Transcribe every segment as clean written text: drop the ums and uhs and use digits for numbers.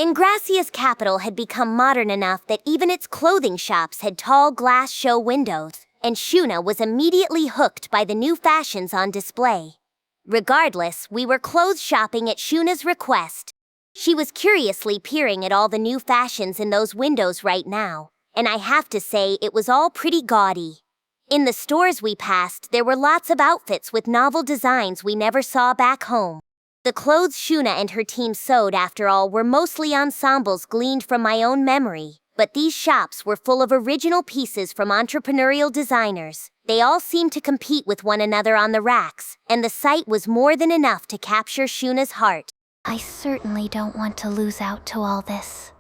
Englesia's capital had become modern enough that even its clothing shops had tall glass show windows, and Shuna was immediately hooked by the new fashions on display. Regardless, we were clothes shopping at Shuna's request. She was curiously peering at all the new fashions in those windows right now, and I have to say it was all pretty gaudy. In the stores we passed, there were lots of outfits with novel designs we never saw back home. The clothes Shuna and her team sewed, after all, were mostly ensembles gleaned from my own memory, but these shops were full of original pieces from entrepreneurial designers. They all seemed to compete with one another on the racks, and the sight was more than enough to capture Shuna's heart. I certainly don't want to lose out to all this.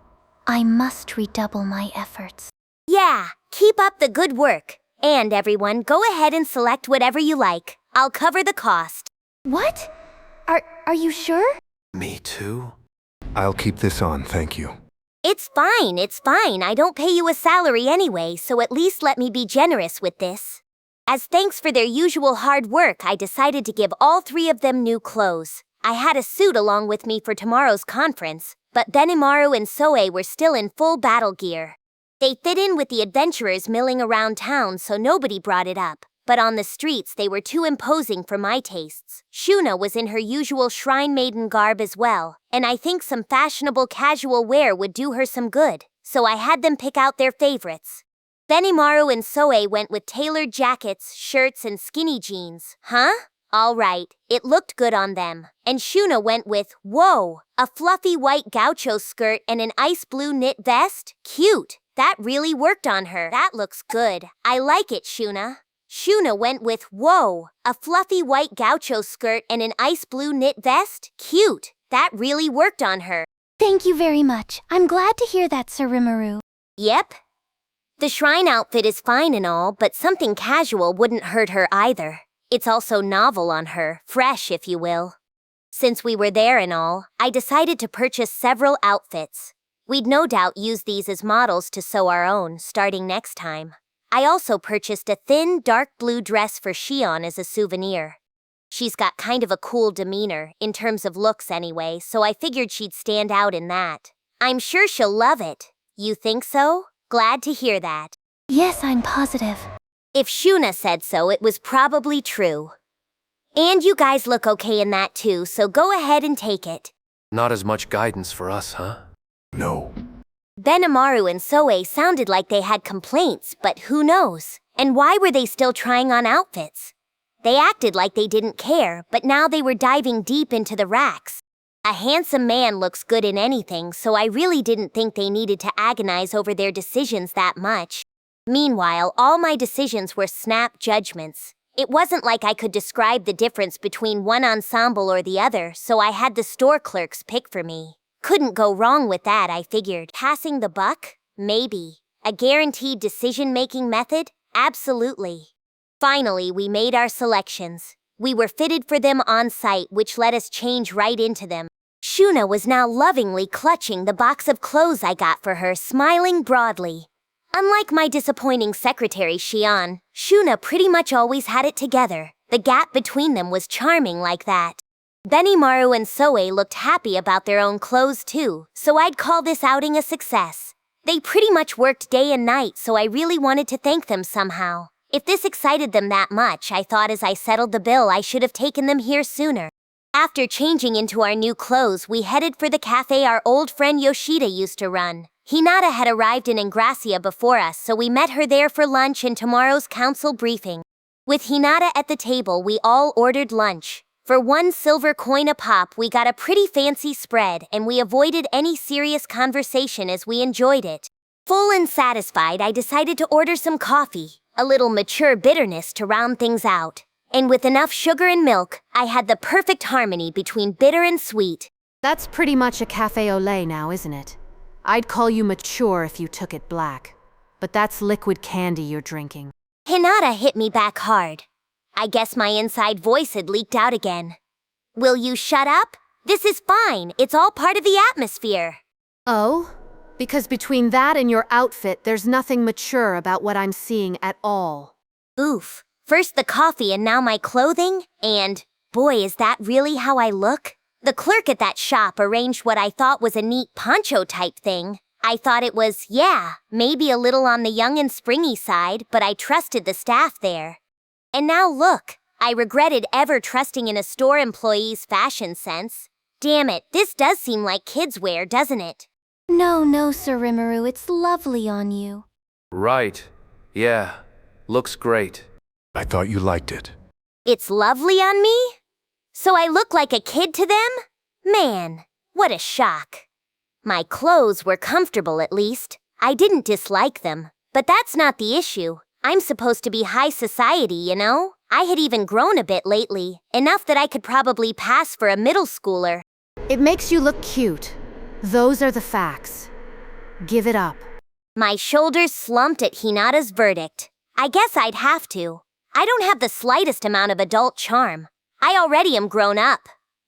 I must redouble my efforts. Yeah, keep up the good work. And everyone, go ahead and select whatever you like. I'll cover the cost. What? Are you sure? Me too? I'll keep this on, thank you. It's fine. I don't pay you a salary anyway, so at least let me be generous with this. As thanks for their usual hard work, I decided to give all three of them new clothes. I had a suit along with me for tomorrow's conference, but Rimuru and Soei were still in full battle gear. They fit in with the adventurers milling around town, so nobody brought it up. But on the streets, they were too imposing for my tastes. Shuna was in her usual shrine maiden garb as well, and I think some fashionable casual wear would do her some good, so I had them pick out their favorites. Rimuru and Soei went with tailored jackets, shirts, and skinny jeans. Huh? All right, it looked good on them. And Shuna went with, whoa, a fluffy white gaucho skirt and an ice blue knit vest? Cute. That really worked on her. That looks good. I like it, Shuna. Shuna went with, whoa, a fluffy white gaucho skirt and an ice blue knit vest? Cute. That really worked on her. Thank you very much. I'm glad to hear that, Sir Rimuru. Yep. The shrine outfit is fine and all, but something casual wouldn't hurt her either. It's also novel on her, fresh if you will. Since we were there and all, I decided to purchase several outfits. We'd no doubt use these as models to sew our own, starting next time. I also purchased a thin, dark blue dress for Shion as a souvenir. She's got kind of a cool demeanor, in terms of looks anyway, so I figured she'd stand out in that. I'm sure she'll love it. You think so? Glad to hear that. Yes, I'm positive. If Shuna said so, it was probably true. And you guys look okay in that too, so go ahead and take it. Not as much guidance for us, huh? No. Rimuru and Soei sounded like they had complaints, but who knows? And why were they still trying on outfits? They acted like they didn't care, but now they were diving deep into the racks. A handsome man looks good in anything, so I really didn't think they needed to agonize over their decisions that much. Meanwhile, all my decisions were snap judgments. It wasn't like I could describe the difference between one ensemble or the other, so I had the store clerks pick for me. Couldn't go wrong with that, I figured. Passing the buck? Maybe. A guaranteed decision-making method? Absolutely. Finally, we made our selections. We were fitted for them on site, which let us change right into them. Shuna was now lovingly clutching the box of clothes I got for her, smiling broadly. Unlike my disappointing secretary, Shion, Shuna pretty much always had it together. The gap between them was charming like that. Rimuru and Soei looked happy about their own clothes too, so I'd call this outing a success. They pretty much worked day and night, so I really wanted to thank them somehow. If this excited them that much, I thought as I settled the bill I should have taken them here sooner. After changing into our new clothes, we headed for the cafe our old friend Yoshida used to run. Hinata had arrived in Englesia before us, so we met her there for lunch and tomorrow's council briefing. With Hinata at the table, we all ordered lunch. For 1 silver coin a pop, we got a pretty fancy spread, and we avoided any serious conversation as we enjoyed it. Full and satisfied, I decided to order some coffee, a little mature bitterness to round things out. And with enough sugar and milk, I had the perfect harmony between bitter and sweet. That's pretty much a cafe au lait now, isn't it? I'd call you mature if you took it black. But that's liquid candy you're drinking. Hinata hit me back hard. I guess my inside voice had leaked out again. Will you shut up? This is fine. It's all part of the atmosphere. Oh? Because between that and your outfit, there's nothing mature about what I'm seeing at all. Oof. First the coffee and now my clothing? And, boy, is that really how I look? The clerk at that shop arranged what I thought was a neat poncho type thing. I thought it was, yeah, maybe a little on the young and springy side, but I trusted the staff there. And now look, I regretted ever trusting in a store employee's fashion sense. Damn it, this does seem like kids' wear, doesn't it? No, Sir Rimuru, it's lovely on you. Right. Yeah. Looks great. I thought you liked it. It's lovely on me? So I look like a kid to them? Man, what a shock. My clothes were comfortable at least. I didn't dislike them. But that's not the issue. I'm supposed to be high society, you know? I had even grown a bit lately, enough that I could probably pass for a middle schooler. It makes you look cute. Those are the facts. Give it up. My shoulders slumped at Hinata's verdict. I guess I'd have to. I don't have the slightest amount of adult charm. I already am grown up.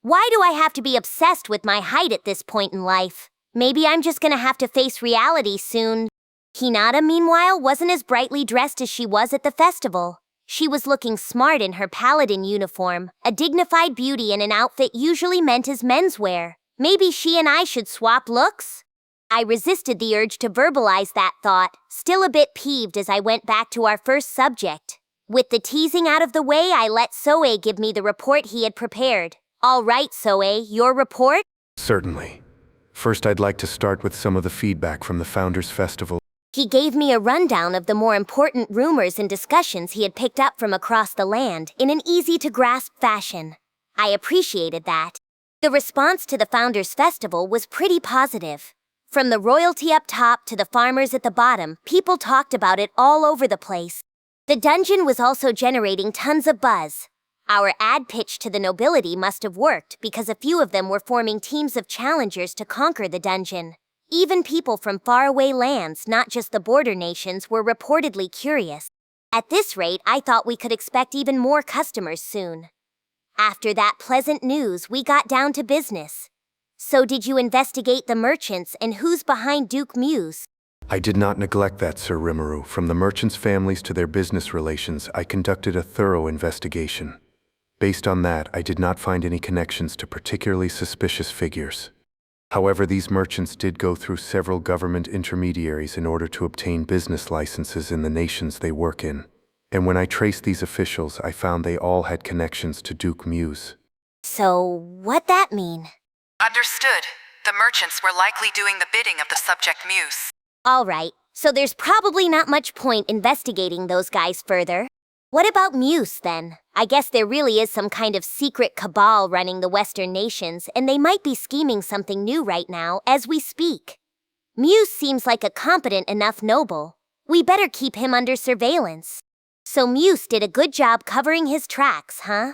Why do I have to be obsessed with my height at this point in life? Maybe I'm just gonna have to face reality soon. Hinata, meanwhile, wasn't as brightly dressed as she was at the festival. She was looking smart in her paladin uniform, a dignified beauty in an outfit usually meant as menswear. Maybe she and I should swap looks? I resisted the urge to verbalize that thought, still a bit peeved as I went back to our first subject. With the teasing out of the way, I let Soei give me the report he had prepared. All right, Soei, your report? Certainly. First, I'd like to start with some of the feedback from the Founders Festival. He gave me a rundown of the more important rumors and discussions he had picked up from across the land in an easy-to-grasp fashion. I appreciated that. The response to the Founders Festival was pretty positive. From the royalty up top to the farmers at the bottom, people talked about it all over the place. The dungeon was also generating tons of buzz. Our ad pitch to the nobility must have worked because a few of them were forming teams of challengers to conquer the dungeon. Even people from faraway lands, not just the border nations, were reportedly curious. At this rate, I thought we could expect even more customers soon. After that pleasant news, we got down to business. So did you investigate the merchants and who's behind Duke Meuse? I did not neglect that, Sir Rimuru. From the merchants' families to their business relations, I conducted a thorough investigation. Based on that, I did not find any connections to particularly suspicious figures. However, these merchants did go through several government intermediaries in order to obtain business licenses in the nations they work in. And when I traced these officials, I found they all had connections to Duke Meuse. So, what'd that mean? Understood. The merchants were likely doing the bidding of the subject Meuse. All right, so there's probably not much point investigating those guys further. What about Meuse, then? I guess there really is some kind of secret cabal running the Western nations, and they might be scheming something new right now as we speak. Meuse seems like a competent enough noble. We better keep him under surveillance. So Meuse did a good job covering his tracks, huh?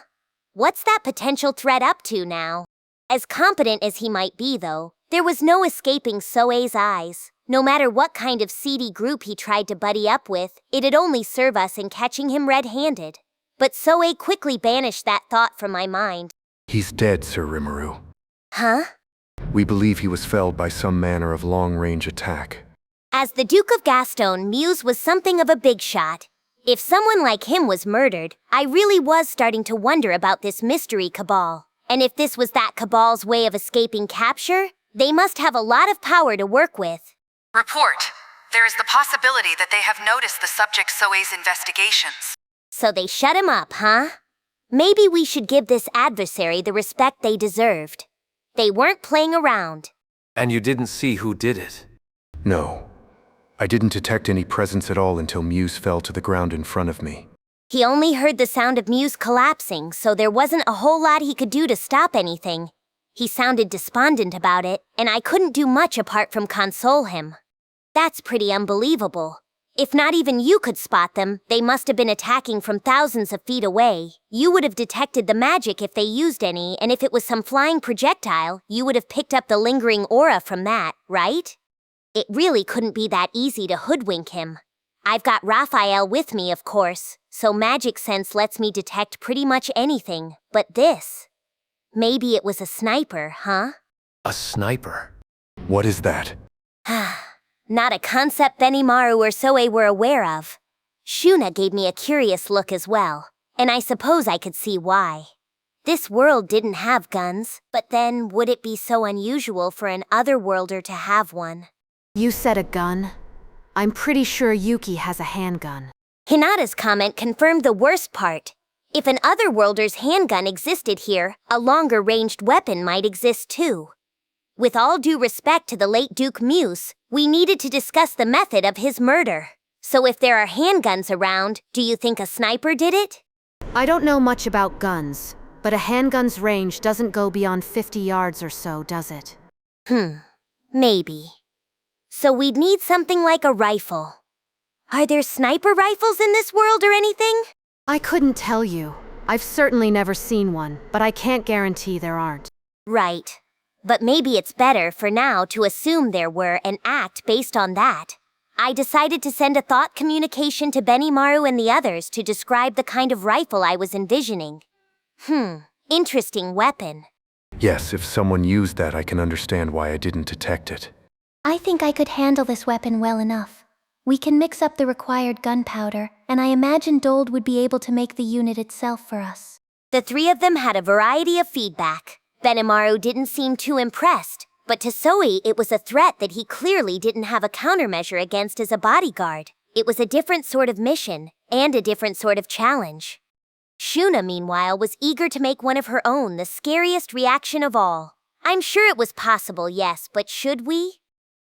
What's that potential threat up to now? As competent as he might be, though, there was no escaping Soei's eyes. No matter what kind of seedy group he tried to buddy up with, it'd only serve us in catching him red-handed. But Soei quickly banished that thought from my mind. He's dead, Sir Rimuru. Huh? We believe he was felled by some manner of long-range attack. As the Duke of Gaston, Meuse was something of a big shot. If someone like him was murdered, I really was starting to wonder about this mystery cabal. And if this was that cabal's way of escaping capture, they must have a lot of power to work with. Report. There is the possibility that they have noticed the subject Soei's investigations. So they shut him up, huh? Maybe we should give this adversary the respect they deserved. They weren't playing around. And you didn't see who did it? No. I didn't detect any presence at all until Meuse fell to the ground in front of me. He only heard the sound of Meuse collapsing, so there wasn't a whole lot he could do to stop anything. He sounded despondent about it, and I couldn't do much apart from console him. That's pretty unbelievable. If not even you could spot them, they must have been attacking from thousands of feet away. You would have detected the magic if they used any, and if it was some flying projectile, you would have picked up the lingering aura from that, right? It really couldn't be that easy to hoodwink him. I've got Raphael with me, of course, so magic sense lets me detect pretty much anything, but this... Maybe it was a sniper, huh? A sniper? What is that? Not a concept Benimaru or Soei were aware of. Shuna gave me a curious look as well, and I suppose I could see why. This world didn't have guns, but then would it be so unusual for an otherworlder to have one? You said a gun? I'm pretty sure Yuki has a handgun. Hinata's comment confirmed the worst part. If an otherworlder's handgun existed here, a longer-ranged weapon might exist too. With all due respect to the late Duke Meuse, we needed to discuss the method of his murder. So if there are handguns around, do you think a sniper did it? I don't know much about guns, but a handgun's range doesn't go beyond 50 yards or so, does it? Maybe. So we'd need something like a rifle. Are there sniper rifles in this world or anything? I couldn't tell you. I've certainly never seen one, but I can't guarantee there aren't. Right. But maybe it's better for now to assume there were and act based on that. I decided to send a thought communication to Benimaru and the others to describe the kind of rifle I was envisioning. Interesting weapon. Yes, if someone used that, I can understand why I didn't detect it. I think I could handle this weapon well enough. We can mix up the required gunpowder, and I imagine Dold would be able to make the unit itself for us. The three of them had a variety of feedback. Benimaru didn't seem too impressed, but to Soei it was a threat that he clearly didn't have a countermeasure against as a bodyguard. It was a different sort of mission, and a different sort of challenge. Shuna, meanwhile, was eager to make one of her own, the scariest reaction of all. I'm sure it was possible, yes, but should we?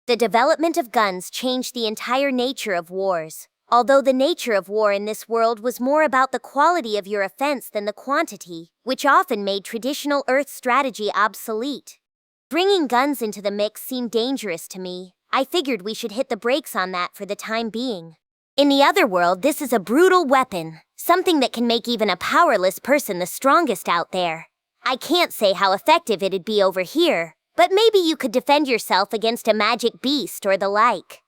The development of guns changed the entire nature of wars. Although the nature of war in this world was more about the quality of your offense than the quantity, which often made traditional Earth strategy obsolete. Bringing guns into the mix seemed dangerous to me. I figured we should hit the brakes on that for the time being. In the other world, this is a brutal weapon, something that can make even a powerless person the strongest out there. I can't say how effective it'd be over here, but maybe you could defend yourself against a magic beast or the like.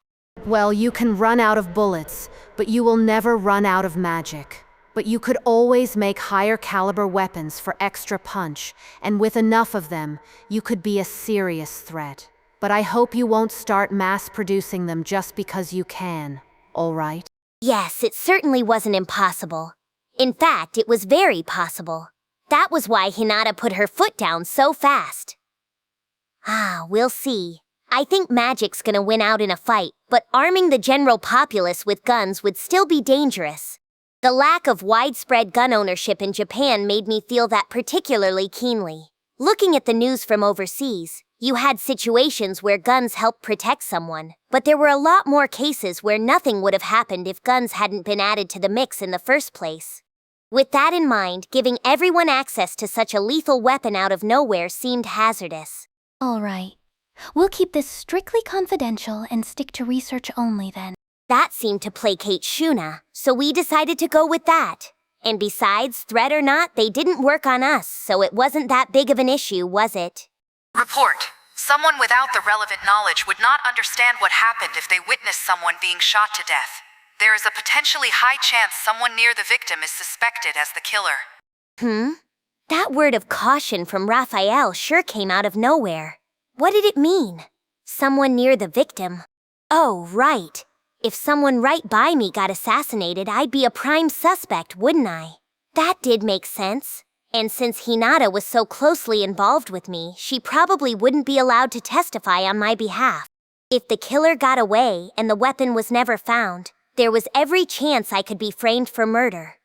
Well, you can run out of bullets, but you will never run out of magic. But you could always make higher caliber weapons for extra punch, and with enough of them, you could be a serious threat. But I hope you won't start mass producing them just because you can, all right? Yes, it certainly wasn't impossible. In fact, it was very possible. That was why Hinata put her foot down so fast. We'll see. I think magic's gonna win out in a fight, but arming the general populace with guns would still be dangerous. The lack of widespread gun ownership in Japan made me feel that particularly keenly. Looking at the news from overseas, you had situations where guns helped protect someone, but there were a lot more cases where nothing would have happened if guns hadn't been added to the mix in the first place. With that in mind, giving everyone access to such a lethal weapon out of nowhere seemed hazardous. All right. We'll keep this strictly confidential and stick to research only then. That seemed to placate Shuna, so we decided to go with that. And besides, threat or not, they didn't work on us, so it wasn't that big of an issue, was it? Report. Someone without the relevant knowledge would not understand what happened if they witnessed someone being shot to death. There is a potentially high chance someone near the victim is suspected as the killer. That word of caution from Raphael sure came out of nowhere. What did it mean? Someone near the victim. Oh, right. If someone right by me got assassinated, I'd be a prime suspect, wouldn't I? That did make sense. And since Hinata was so closely involved with me, she probably wouldn't be allowed to testify on my behalf. If the killer got away and the weapon was never found, there was every chance I could be framed for murder.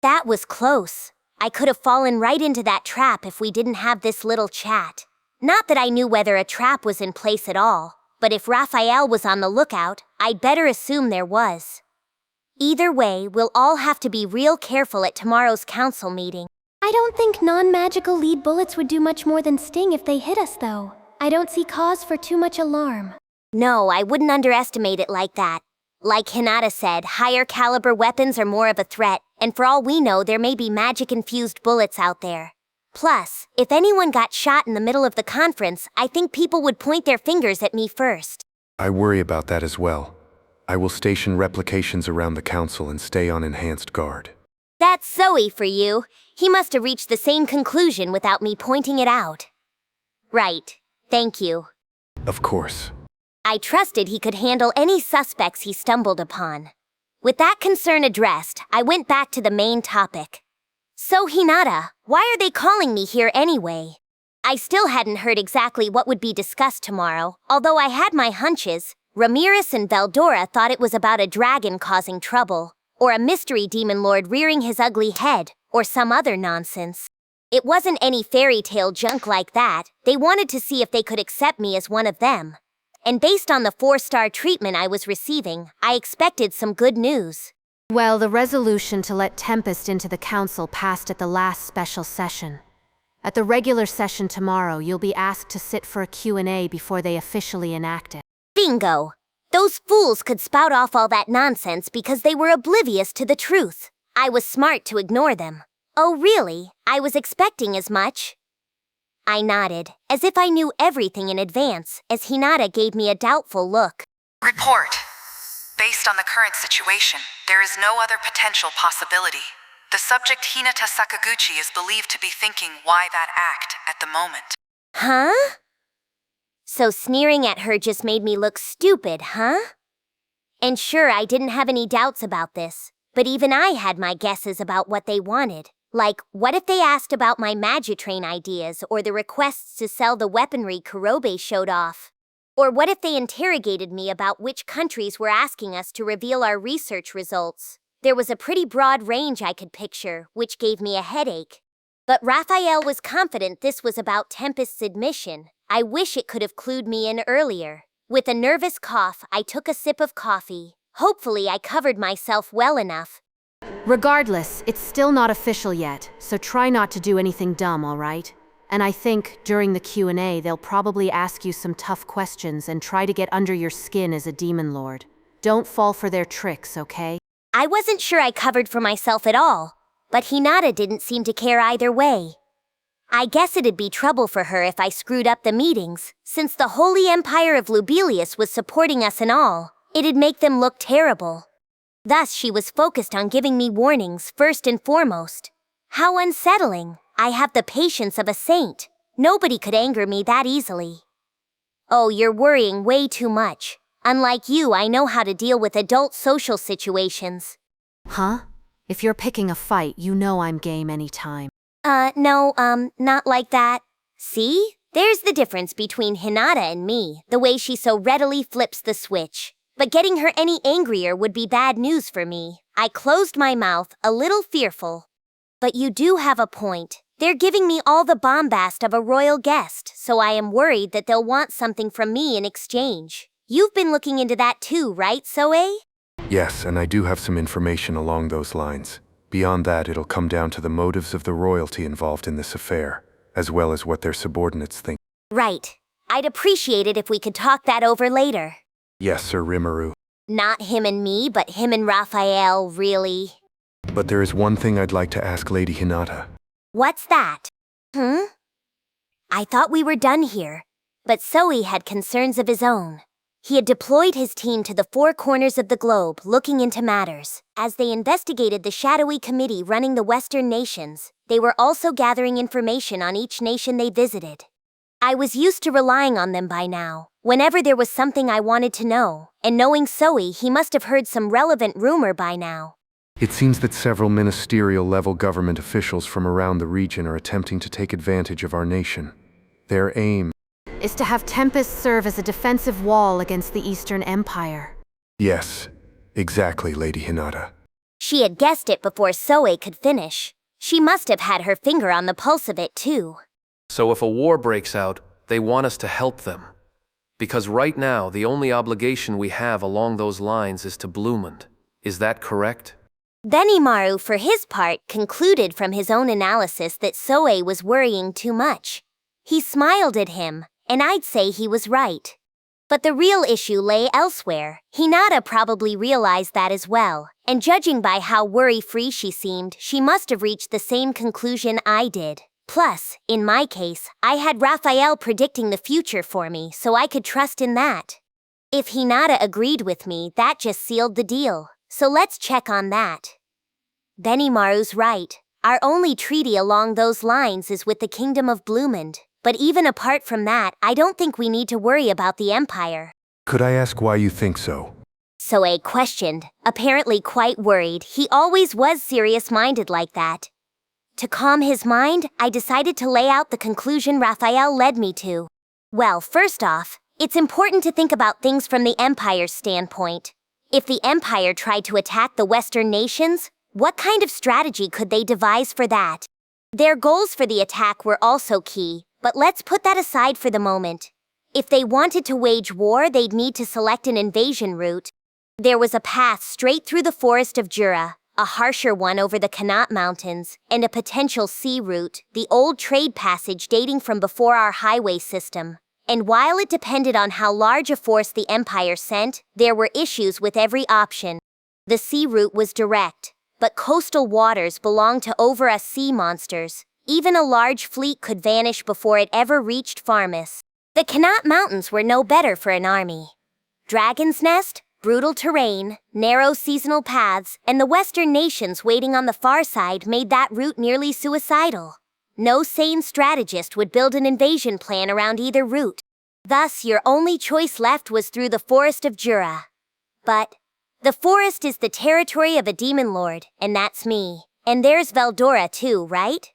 That was close. I could have fallen right into that trap if we didn't have this little chat. Not that I knew whether a trap was in place at all, but if Raphael was on the lookout, I'd better assume there was. Either way, we'll all have to be real careful at tomorrow's council meeting. I don't think non-magical lead bullets would do much more than sting if they hit us, though. I don't see cause for too much alarm. No, I wouldn't underestimate it like that. Like Hinata said, higher caliber weapons are more of a threat, and for all we know, there may be magic-infused bullets out there. Plus, if anyone got shot in the middle of the conference, I think people would point their fingers at me first. I worry about that as well. I will station replications around the council and stay on enhanced guard. That's Soei for you. He must have reached the same conclusion without me pointing it out. Right. Thank you. Of course. I trusted he could handle any suspects he stumbled upon. With that concern addressed, I went back to the main topic. So Hinata, why are they calling me here anyway? I still hadn't heard exactly what would be discussed tomorrow, although I had my hunches. Ramirez and Veldora thought it was about a dragon causing trouble, or a mystery demon lord rearing his ugly head, or some other nonsense. It wasn't any fairy tale junk like that. They wanted to see if they could accept me as one of them. And based on the 4-star treatment I was receiving, I expected some good news. Well, the resolution to let Tempest into the council passed at the last special session. At the regular session tomorrow, you'll be asked to sit for a Q&A before they officially enact it. Bingo! Those fools could spout off all that nonsense because they were oblivious to the truth. I was smart to ignore them. Oh really? I was expecting as much. I nodded, as if I knew everything in advance, as Hinata gave me a doubtful look. Report. Based on the current situation, there is no other potential possibility. The subject Hinata Sakaguchi is believed to be thinking why that act at the moment. Huh? So sneering at her just made me look stupid, huh? And sure, I didn't have any doubts about this, but even I had my guesses about what they wanted. Like, what if they asked about my Magitrain ideas or the requests to sell the weaponry Kurobe showed off? Or what if they interrogated me about which countries were asking us to reveal our research results? There was a pretty broad range I could picture, which gave me a headache. But Raphael was confident this was about Tempest's admission. I wish it could have clued me in earlier. With a nervous cough, I took a sip of coffee. Hopefully I covered myself well enough. Regardless, it's still not official yet, so try not to do anything dumb, all right? And I think, during the Q&A, they'll probably ask you some tough questions and try to get under your skin as a demon lord. Don't fall for their tricks, okay? I wasn't sure I covered for myself at all, but Hinata didn't seem to care either way. I guess it'd be trouble for her if I screwed up the meetings, since the Holy Empire of Lubelius was supporting us and all. It'd make them look terrible. Thus, she was focused on giving me warnings first and foremost. How unsettling. I have the patience of a saint. Nobody could anger me that easily. Oh, you're worrying way too much. Unlike you, I know how to deal with adult social situations. Huh? If you're picking a fight, you know I'm game anytime. No, not like that. See? There's the difference between Hinata and me, the way she so readily flips the switch. But getting her any angrier would be bad news for me. I closed my mouth, a little fearful. But you do have a point. They're giving me all the bombast of a royal guest, so I am worried that they'll want something from me in exchange. You've been looking into that too, right, Soei? Yes, and I do have some information along those lines. Beyond that, it'll come down to the motives of the royalty involved in this affair, as well as what their subordinates think. Right. I'd appreciate it if we could talk that over later. Yes, Sir Rimuru. Not him and me, but him and Raphael, really. But there is one thing I'd like to ask Lady Hinata. What's that? I thought we were done here, but Soei had concerns of his own. He had deployed his team to the 4 corners of the globe looking into matters. As they investigated the shadowy committee running the Western nations, they were also gathering information on each nation they visited. I was used to relying on them by now, whenever there was something I wanted to know, and knowing Soei, he must have heard some relevant rumor by now. It seems that several ministerial-level government officials from around the region are attempting to take advantage of our nation. Their aim Is to have Tempest serve as a defensive wall against the Eastern Empire. Yes, exactly, Lady Hinata. She had guessed it before Soei could finish. She must have had her finger on the pulse of it too. So if a war breaks out, they want us to help them. Because right now, the only obligation we have along those lines is to Bloomond. Is that correct? Benimaru, for his part, concluded from his own analysis that Soei was worrying too much. He smiled at him, and I'd say he was right. But the real issue lay elsewhere. Hinata probably realized that as well, and judging by how worry-free she seemed, she must have reached the same conclusion I did. Plus, in my case, I had Raphael predicting the future for me, so I could trust in that. If Hinata agreed with me, that just sealed the deal. So let's check on that. Benimaru's right. Our only treaty along those lines is with the Kingdom of Bloomond. But even apart from that, I don't think we need to worry about the Empire. Could I ask why you think so? Soei questioned, apparently quite worried. He always was serious-minded like that. To calm his mind, I decided to lay out the conclusion Raphael led me to. Well, first off, it's important to think about things from the Empire's standpoint. If the Empire tried to attack the Western nations, what kind of strategy could they devise for that? Their goals for the attack were also key, but let's put that aside for the moment. If they wanted to wage war, they'd need to select an invasion route. There was a path straight through the forest of Jura, a harsher one over the Kanat Mountains, and a potential sea route, the old trade passage dating from before our highway system. And while it depended on how large a force the Empire sent, there were issues with every option. The sea route was direct, but coastal waters belonged to over a sea monsters. Even a large fleet could vanish before it ever reached Farmus. The Kanat Mountains were no better for an army. Dragon's Nest, brutal terrain, narrow seasonal paths, and the Western nations waiting on the far side made that route nearly suicidal. No sane strategist would build an invasion plan around either route. Thus, your only choice left was through the forest of Jura. But the forest is the territory of a demon lord, and that's me. And there's Veldora too, right?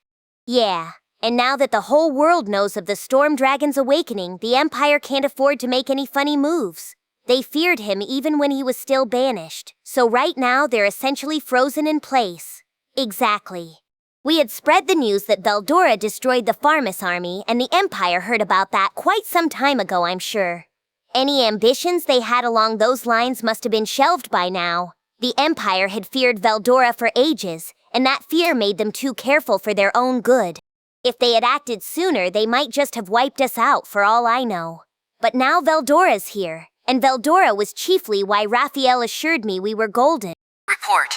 Yeah, and now that the whole world knows of the Storm Dragon's awakening, the Empire can't afford to make any funny moves. They feared him even when he was still banished, so right now they're essentially frozen in place. Exactly. We had spread the news that Veldora destroyed the Farmus army, and the Empire heard about that quite some time ago, I'm sure. Any ambitions they had along those lines must have been shelved by now. The Empire had feared Veldora for ages, and that fear made them too careful for their own good. If they had acted sooner, they might just have wiped us out for all I know. But now Veldora's here, and Veldora was chiefly why Raphael assured me we were golden. Report.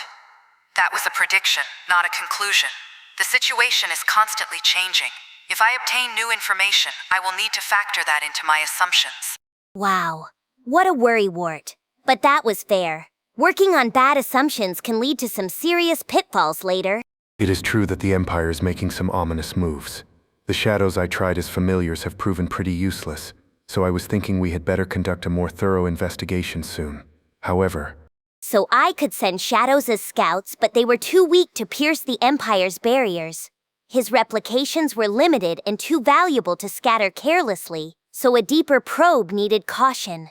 That was a prediction, not a conclusion. The situation is constantly changing. If I obtain new information, I will need to factor that into my assumptions. Wow, what a worrywart. But that was fair. Working on bad assumptions can lead to some serious pitfalls later. It is true that the Empire is making some ominous moves. The shadows I tried as familiars have proven pretty useless, so I was thinking we had better conduct a more thorough investigation soon. However, So I could send shadows as scouts, but they were too weak to pierce the Empire's barriers. His replications were limited and too valuable to scatter carelessly, so a deeper probe needed caution.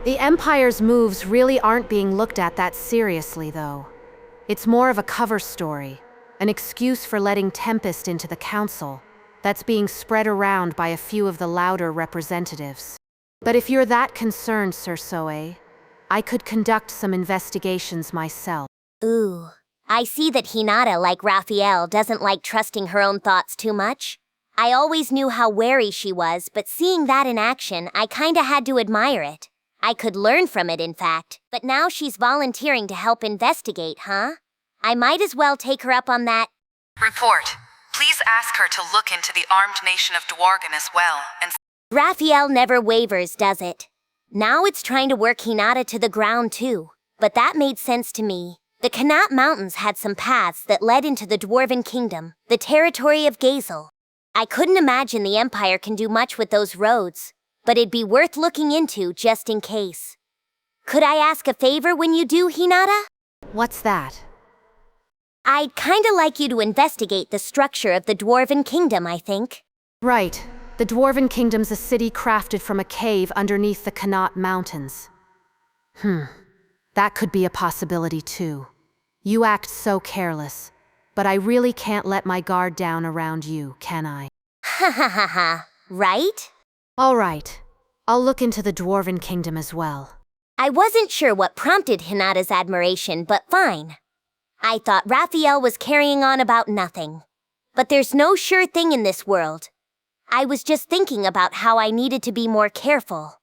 The Empire's moves really aren't being looked at that seriously, though. It's more of a cover story, an excuse for letting Tempest into the council, that's being spread around by a few of the louder representatives. But if you're that concerned, Sir Soei, I could conduct some investigations myself. Ooh, I see that Hinata, like Raphael, doesn't like trusting her own thoughts too much. I always knew how wary she was, but seeing that in action, I kinda had to admire it. I could learn from it, in fact. But now she's volunteering to help investigate, huh? I might as well take her up on that. Report. Please ask her to look into the armed nation of Dwargan as well, and Raphael never wavers, does it? Now it's trying to work Hinata to the ground too. But that made sense to me. The Kanat Mountains had some paths that led into the Dwarven Kingdom, the territory of Gazel. I couldn't imagine the Empire can do much with those roads, but it'd be worth looking into just in case. Could I ask a favor when you do, Hinata? What's that? I'd kinda like you to investigate the structure of the Dwarven Kingdom, I think. Right. The Dwarven Kingdom's a city crafted from a cave underneath the Kanat Mountains. That could be a possibility too. You act so careless, but I really can't let my guard down around you, can I? Ha ha ha ha, right? All right. I'll look into the Dwarven Kingdom as well. I wasn't sure what prompted Hinata's admiration, but fine. I thought Raphael was carrying on about nothing. But there's no sure thing in this world. I was just thinking about how I needed to be more careful.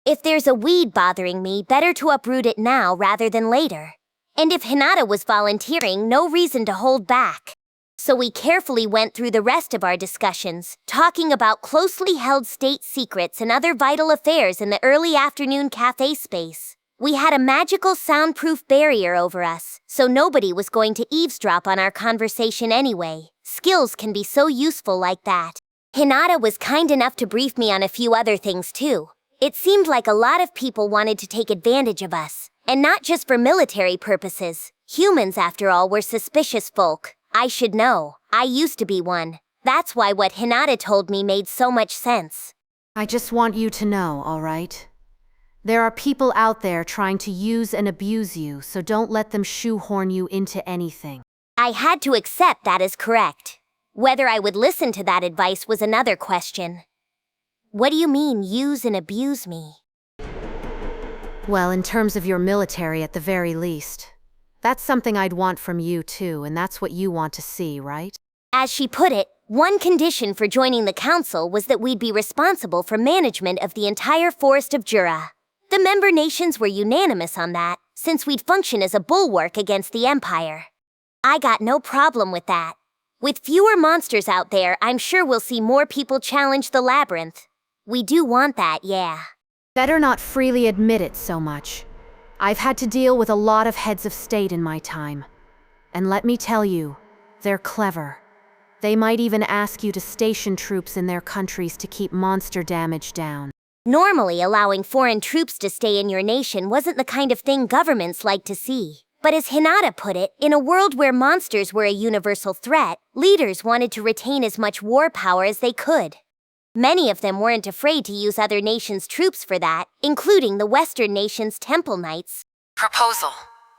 If there's a weed bothering me, better to uproot it now rather than later. And if Hinata was volunteering, no reason to hold back. So we carefully went through the rest of our discussions, talking about closely held state secrets and other vital affairs in the early afternoon cafe space. We had a magical soundproof barrier over us, so nobody was going to eavesdrop on our conversation anyway. Skills can be so useful like that. Hinata was kind enough to brief me on a few other things too. It seemed like a lot of people wanted to take advantage of us, and not just for military purposes. Humans, after all, were suspicious folk. I should know. I used to be one. That's why what Hinata told me made so much sense. I just want you to know, all right? There are people out there trying to use and abuse you, so don't let them shoehorn you into anything. I had to accept that as correct. Whether I would listen to that advice was another question. What do you mean, use and abuse me? Well, in terms of your military at the very least. That's something I'd want from you too, and that's what you want to see, right? As she put it, one condition for joining the council was that we'd be responsible for management of the entire forest of Jura. The member nations were unanimous on that, since we'd function as a bulwark against the Empire. I got no problem with that. With fewer monsters out there, I'm sure we'll see more people challenge the labyrinth. We do want that, yeah. Better not freely admit it so much. I've had to deal with a lot of heads of state in my time. And let me tell you, they're clever. They might even ask you to station troops in their countries to keep monster damage down. Normally, allowing foreign troops to stay in your nation wasn't the kind of thing governments like to see. But as Hinata put it, in a world where monsters were a universal threat, leaders wanted to retain as much war power as they could. Many of them weren't afraid to use other nations' troops for that, including the Western nations' Temple Knights. Proposal.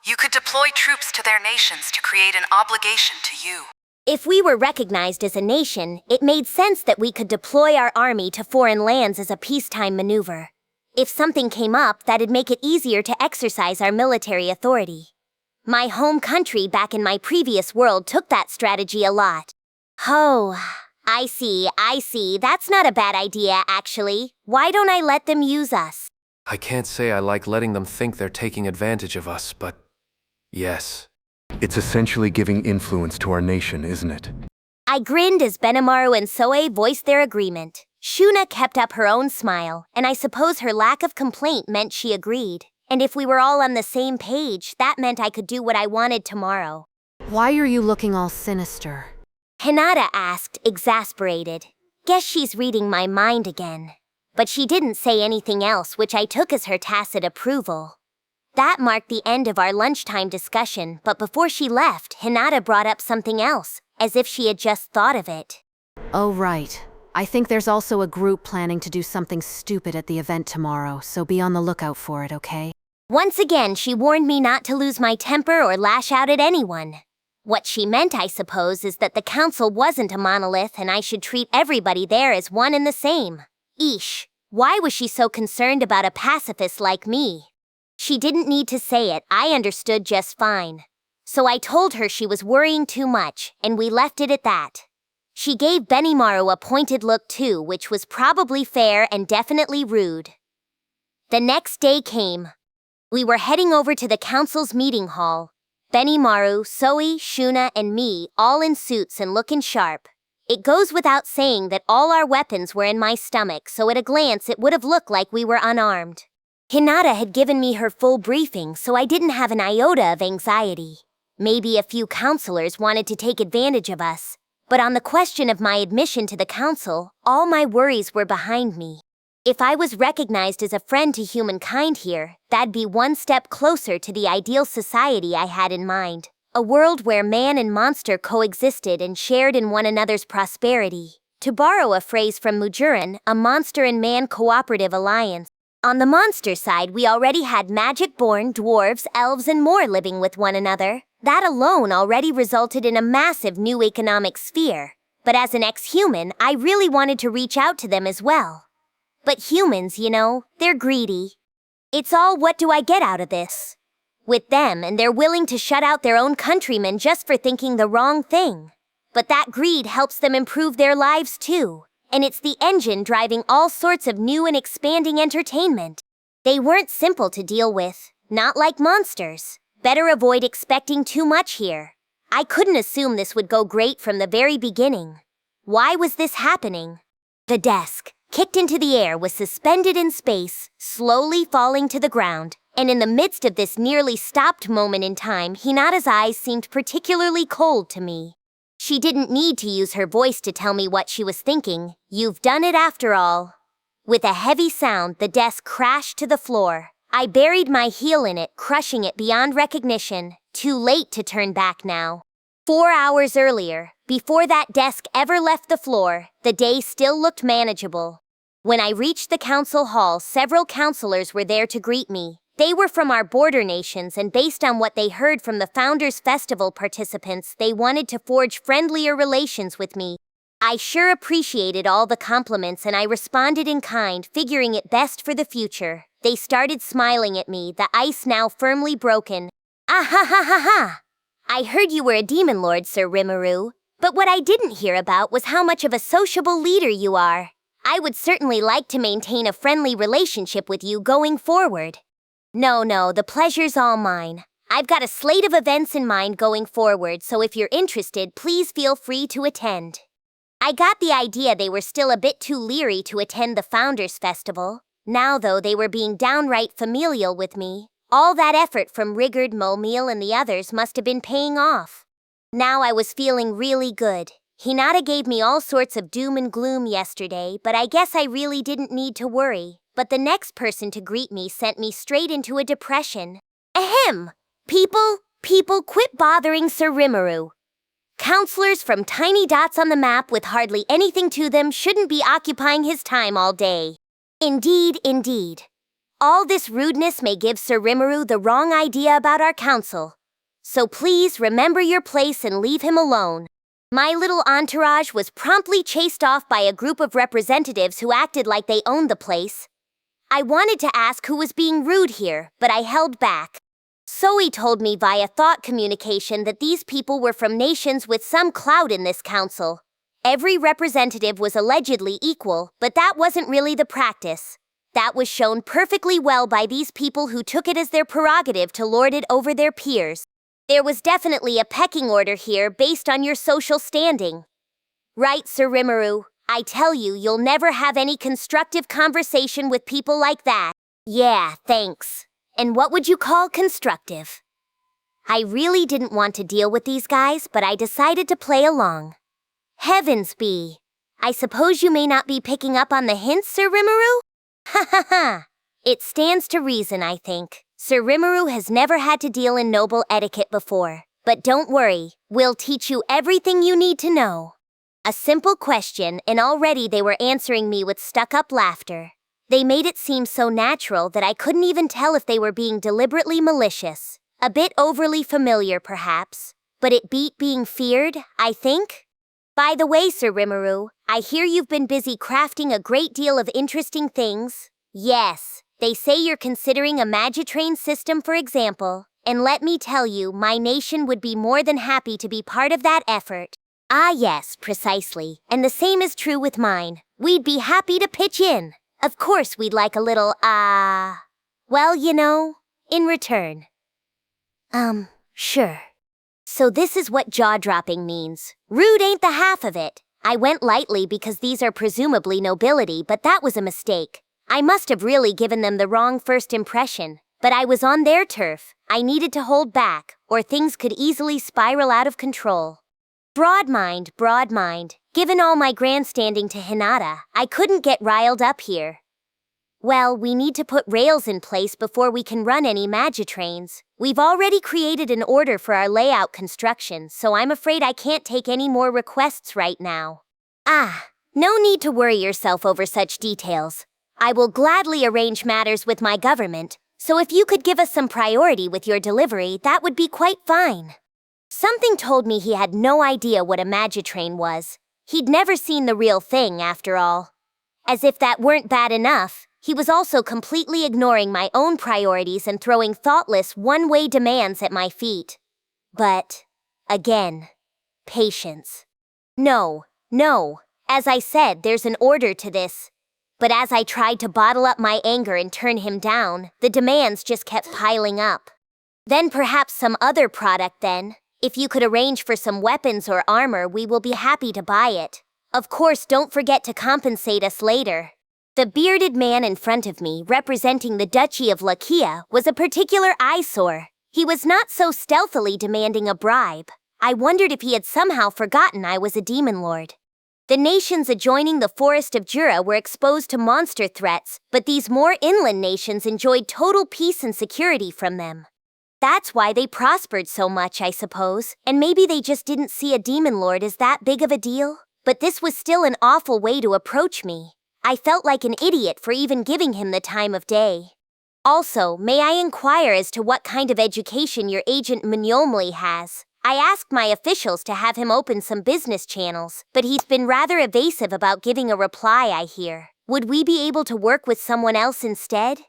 You could deploy troops to their nations to create an obligation to you. If we were recognized as a nation, it made sense that we could deploy our army to foreign lands as a peacetime maneuver. If something came up, that'd make it easier to exercise our military authority. My home country back in my previous world took that strategy a lot. Oh, I see. That's not a bad idea, actually. Why don't I let them use us? I can't say I like letting them think they're taking advantage of us, but yes. It's essentially giving influence to our nation, isn't it? I grinned as Benimaru and Soei voiced their agreement. Shuna kept up her own smile, and I suppose her lack of complaint meant she agreed. And if we were all on the same page, that meant I could do what I wanted tomorrow. Why are you looking all sinister? Hinata asked, exasperated. Guess she's reading my mind again. But she didn't say anything else, which I took as her tacit approval. That marked the end of our lunchtime discussion, but before she left, Hinata brought up something else, as if she had just thought of it. Oh, right. I think there's also a group planning to do something stupid at the event tomorrow, so be on the lookout for it, okay? Once again, she warned me not to lose my temper or lash out at anyone. What she meant, I suppose, is that the council wasn't a monolith and I should treat everybody there as one and the same. Eesh, why was she so concerned about a pacifist like me? She didn't need to say it, I understood just fine. So I told her she was worrying too much, and we left it at that. She gave Benimaru a pointed look too, which was probably fair and definitely rude. The next day came. We were heading over to the council's meeting hall. Benimaru, Soei, Shuna, and me, all in suits and looking sharp. It goes without saying that all our weapons were in my stomach, so at a glance it would have looked like we were unarmed. Hinata had given me her full briefing, so I didn't have an iota of anxiety. Maybe a few counselors wanted to take advantage of us, but on the question of my admission to the council, all my worries were behind me. If I was recognized as a friend to humankind here, that'd be one step closer to the ideal society I had in mind. A world where man and monster coexisted and shared in one another's prosperity. To borrow a phrase from Mujuran, a monster and man cooperative alliance. On the monster side, we already had magic-born dwarves, elves, and more living with one another. That alone already resulted in a massive new economic sphere. But as an ex-human, I really wanted to reach out to them as well. But humans, you know, they're greedy. It's all, what do I get out of this? With them, and they're willing to shut out their own countrymen just for thinking the wrong thing. But that greed helps them improve their lives too. And it's the engine driving all sorts of new and expanding entertainment. They weren't simple to deal with, not like monsters. Better avoid expecting too much here. I couldn't assume this would go great from the very beginning. Why was this happening? The desk, kicked into the air, was suspended in space, slowly falling to the ground, and in the midst of this nearly stopped moment in time, Hinata's eyes seemed particularly cold to me. She didn't need to use her voice to tell me what she was thinking. You've done it after all. With a heavy sound, the desk crashed to the floor. I buried my heel in it, crushing it beyond recognition. Too late to turn back now. 4 hours earlier, Before that desk ever left the floor, the day still looked manageable. When I reached the council hall, several counselors were there to greet me. They were from our border nations, and based on what they heard from the Founders Festival participants, they wanted to forge friendlier relations with me. I sure appreciated all the compliments, and I responded in kind, figuring it best for the future. They started smiling at me, the ice now firmly broken. Ah ha ha ha ha! I heard you were a demon lord, Sir Rimuru, but what I didn't hear about was how much of a sociable leader you are. I would certainly like to maintain a friendly relationship with you going forward. No, the pleasure's all mine. I've got a slate of events in mind going forward, so if you're interested, please feel free to attend. I got the idea they were still a bit too leery to attend the Founders Festival. Now, though, they were being downright familial with me. All that effort from Rigard, Molmeal, and the others must have been paying off. Now I was feeling really good. Hinata gave me all sorts of doom and gloom yesterday, but I guess I really didn't need to worry. But the next person to greet me sent me straight into a depression. Ahem! People, quit bothering Sir Rimuru. Counselors from tiny dots on the map with hardly anything to them shouldn't be occupying his time all day. Indeed. All this rudeness may give Sir Rimuru the wrong idea about our council. So please remember your place and leave him alone. My little entourage was promptly chased off by a group of representatives who acted like they owned the place. I wanted to ask who was being rude here, but I held back. Soei told me via thought communication that these people were from nations with some clout in this council. Every representative was allegedly equal, but that wasn't really the practice. That was shown perfectly well by these people who took it as their prerogative to lord it over their peers. There was definitely a pecking order here based on your social standing. Right, Sir Rimuru? I tell you, you'll never have any constructive conversation with people like that. Yeah, thanks. And what would you call constructive? I really didn't want to deal with these guys, but I decided to play along. Heavens be! I suppose you may not be picking up on the hints, Sir Rimuru? Ha ha ha! It stands to reason, I think. Sir Rimuru has never had to deal in noble etiquette before. But don't worry, we'll teach you everything you need to know. A simple question, and already they were answering me with stuck-up laughter. They made it seem so natural that I couldn't even tell if they were being deliberately malicious. A bit overly familiar, perhaps. But it beat being feared, I think. By the way, Sir Rimuru, I hear you've been busy crafting a great deal of interesting things. Yes, they say you're considering a Magitrain system, for example. And let me tell you, my nation would be more than happy to be part of that effort. Ah yes, precisely. And the same is true with mine. We'd be happy to pitch in. Of course we'd like a little, well, you know, in return. Sure. So this is what jaw-dropping means. Rude ain't the half of it. I went lightly because these are presumably nobility, but that was a mistake. I must have really given them the wrong first impression. But I was on their turf. I needed to hold back, or things could easily spiral out of control. Broad mind. Given all my grandstanding to Hinata, I couldn't get riled up here. Well, we need to put rails in place before we can run any Magitrains. We've already created an order for our layout construction, so I'm afraid I can't take any more requests right now. No need to worry yourself over such details. I will gladly arrange matters with my government, so if you could give us some priority with your delivery, that would be quite fine. Something told me he had no idea what a Magitrain was. He'd never seen the real thing, after all. As if that weren't bad enough, he was also completely ignoring my own priorities and throwing thoughtless one-way demands at my feet. But, again, patience. No. As I said, there's an order to this. But as I tried to bottle up my anger and turn him down, the demands just kept piling up. Then perhaps some other product then. If you could arrange for some weapons or armor, we will be happy to buy it. Of course, don't forget to compensate us later. The bearded man in front of me, representing the Duchy of Lakia, was a particular eyesore. He was not so stealthily demanding a bribe. I wondered if he had somehow forgotten I was a demon lord. The nations adjoining the Forest of Jura were exposed to monster threats, but these more inland nations enjoyed total peace and security from them. That's why they prospered so much, I suppose, and maybe they just didn't see a demon lord as that big of a deal. But this was still an awful way to approach me. I felt like an idiot for even giving him the time of day. Also, may I inquire as to what kind of education your agent Mignomli has? I asked my officials to have him open some business channels, but he's been rather evasive about giving a reply, I hear. Would we be able to work with someone else instead?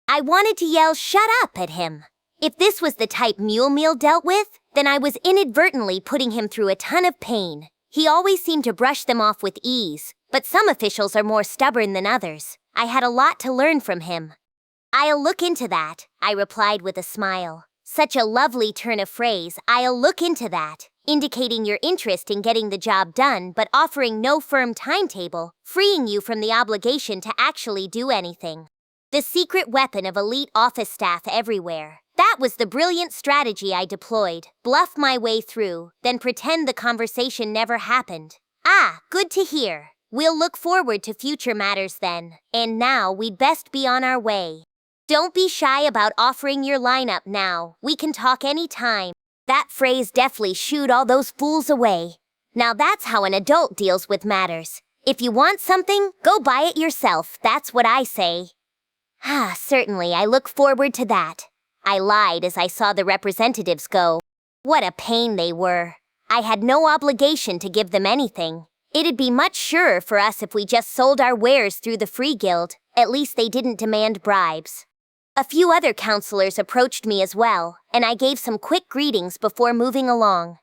I wanted to yell "shut up" at him. If this was the type Mule Meal dealt with, then I was inadvertently putting him through a ton of pain. He always seemed to brush them off with ease, but some officials are more stubborn than others. I had a lot to learn from him. "I'll look into that," I replied with a smile. Such a lovely turn of phrase, "I'll look into that," indicating your interest in getting the job done but offering no firm timetable, freeing you from the obligation to actually do anything. The secret weapon of elite office staff everywhere. That was the brilliant strategy I deployed. Bluff my way through, then pretend the conversation never happened. Ah, good to hear. We'll look forward to future matters then. And now we'd best be on our way. Don't be shy about offering your lineup now. We can talk any time. That phrase deftly shooed all those fools away. Now that's how an adult deals with matters. If you want something, go buy it yourself. That's what I say. Ah, certainly, I look forward to that. I lied as I saw the representatives go. What a pain they were. I had no obligation to give them anything. It'd be much surer for us if we just sold our wares through the Free Guild. At least they didn't demand bribes. A few other counselors approached me as well, and I gave some quick greetings before moving along.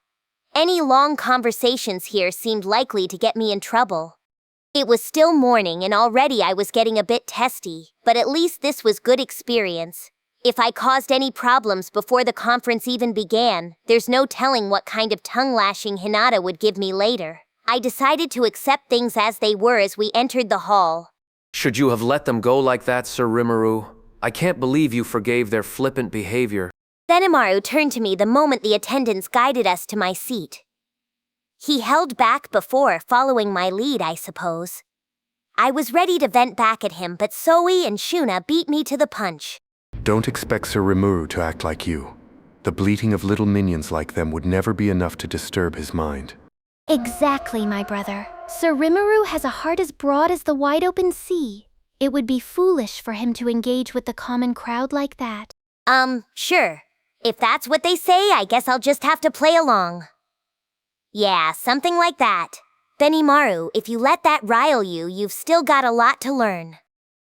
Any long conversations here seemed likely to get me in trouble. It was still morning and already I was getting a bit testy, but at least this was good experience. If I caused any problems before the conference even began, there's no telling what kind of tongue-lashing Hinata would give me later. I decided to accept things as they were as we entered the hall. Should you have let them go like that, Sir Rimuru? I can't believe you forgave their flippant behavior. Benimaru turned to me the moment the attendants guided us to my seat. He held back before following my lead, I suppose. I was ready to vent back at him, but Soei and Shuna beat me to the punch. Don't expect Sir Rimuru to act like you. The bleating of little minions like them would never be enough to disturb his mind. Exactly, my brother. Sir Rimuru has a heart as broad as the wide open sea. It would be foolish for him to engage with the common crowd like that. Sure. If that's what they say, I guess I'll just have to play along. Yeah, something like that. Benimaru, if you let that rile you, you've still got a lot to learn.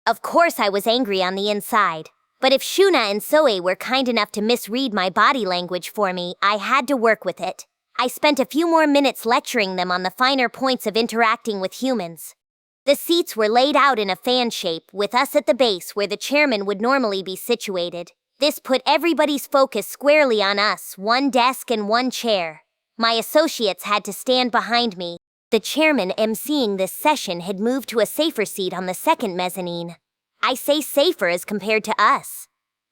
Of course I was angry on the inside, but if Shuna and Soei were kind enough to misread my body language for me, I had to work with it. I spent a few more minutes lecturing them on the finer points of interacting with humans. The seats were laid out in a fan shape, with us at the base where the chairman would normally be situated. This put everybody's focus squarely on us, one desk and one chair. My associates had to stand behind me. The chairman emceeing this session had moved to a safer seat on the second mezzanine. I say safer as compared to us.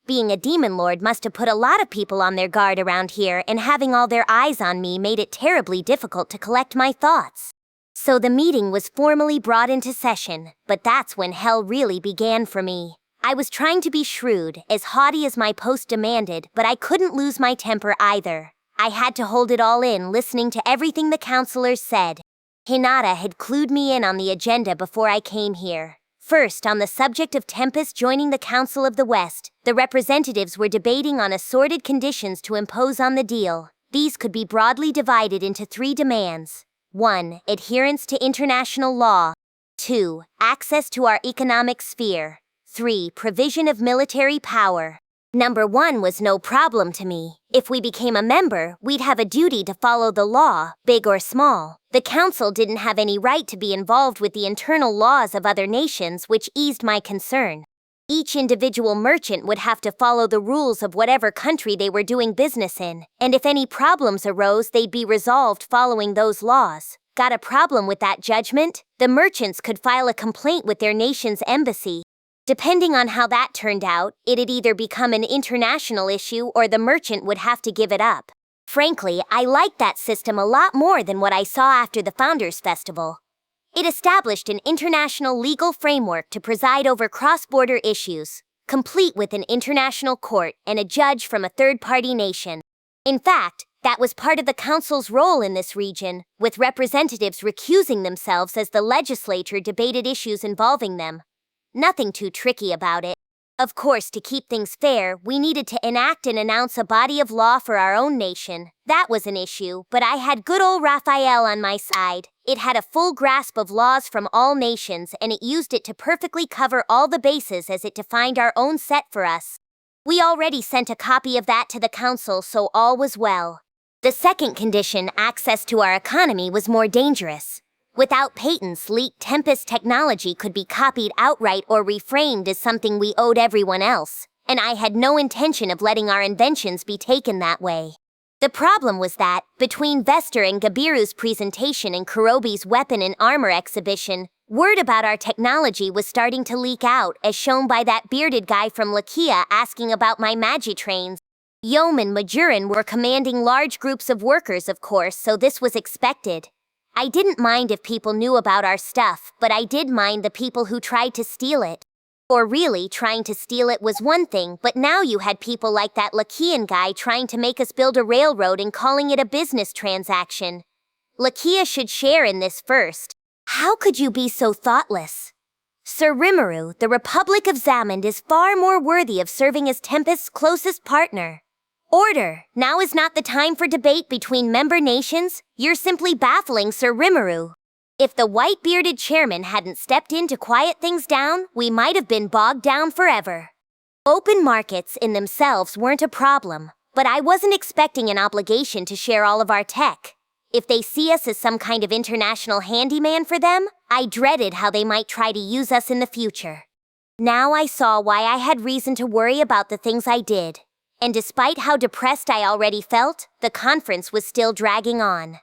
Being a demon lord must have put a lot of people on their guard around here, and having all their eyes on me made it terribly difficult to collect my thoughts. So the meeting was formally brought into session, but that's when hell really began for me. I was trying to be shrewd, as haughty as my post demanded, but I couldn't lose my temper either. I had to hold it all in, listening to everything the counselors said. Hinata had clued me in on the agenda before I came here. First, on the subject of Tempest joining the Council of the West, the representatives were debating on assorted conditions to impose on the deal. These could be broadly divided into 3 demands. 1. Adherence to international law. 2. Access to our economic sphere. 3. Provision of military power. Number 1 was no problem to me. If we became a member, we'd have a duty to follow the law, big or small. The council didn't have any right to be involved with the internal laws of other nations, which eased my concern. Each individual merchant would have to follow the rules of whatever country they were doing business in, and if any problems arose, they'd be resolved following those laws. Got a problem with that judgment? The merchants could file a complaint with their nation's embassy. Depending on how that turned out, it'd either become an international issue or the merchant would have to give it up. Frankly, I liked that system a lot more than what I saw after the Founders Festival. It established an international legal framework to preside over cross-border issues. complete with an international court and a judge from a third-party nation. In fact, that was part of the council's role in this region, with representatives recusing themselves as the legislature debated issues involving them. Nothing too tricky about it. Of course, to keep things fair, we needed to enact and announce a body of law for our own nation. That was an issue, but I had good old Raphael on my side. It had a full grasp of laws from all nations, and it used it to perfectly cover all the bases as it defined our own set for us. We already sent a copy of that to the council, so all was well. The second condition, access to our economy, was more dangerous. Without patents, leaked Tempest technology could be copied outright or reframed as something we owed everyone else, and I had no intention of letting our inventions be taken that way. The problem was that, between Vester and Gabiru's presentation and Kurobi's weapon and armor exhibition, word about our technology was starting to leak out, as shown by that bearded guy from Lakia asking about my Magitrains. Yom and Majoran were commanding large groups of workers, of course, so this was expected. I didn't mind if people knew about our stuff, but I did mind the people who tried to steal it. Or really, trying to steal it was one thing, but now you had people like that Lakian guy trying to make us build a railroad and calling it a business transaction. Lakia should share in this first. How could you be so thoughtless? Sir Rimuru, the Republic of Zamond is far more worthy of serving as Tempest's closest partner. Order! Now is not the time for debate between member nations. You're simply baffling Sir Rimuru. If the white-bearded chairman hadn't stepped in to quiet things down, we might have been bogged down forever. Open markets in themselves weren't a problem, but I wasn't expecting an obligation to share all of our tech. If they see us as some kind of international handyman for them, I dreaded how they might try to use us in the future. Now I saw why I had reason to worry about the things I did. And despite how depressed I already felt, the conference was still dragging on.